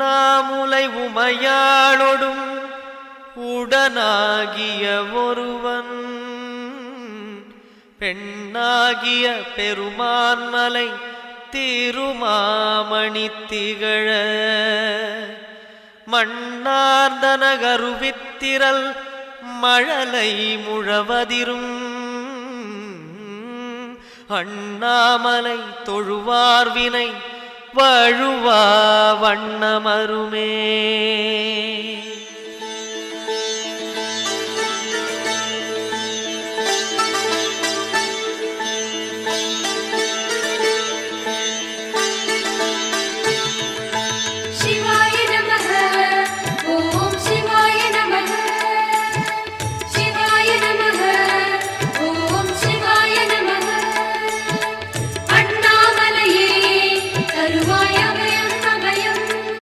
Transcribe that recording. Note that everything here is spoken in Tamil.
உண்ணாமுலை உமையாளொடும் உடனாகிய ஒருவன் பெண்ணாகிய பெருமான்மலை திருமாமணி திகழ மண்ணார்ந்தன கருவித்திரல் மழலை முழவதிரும் அண்ணாமலை தொழுவார்வினை வழுவா வண்ணமருமே.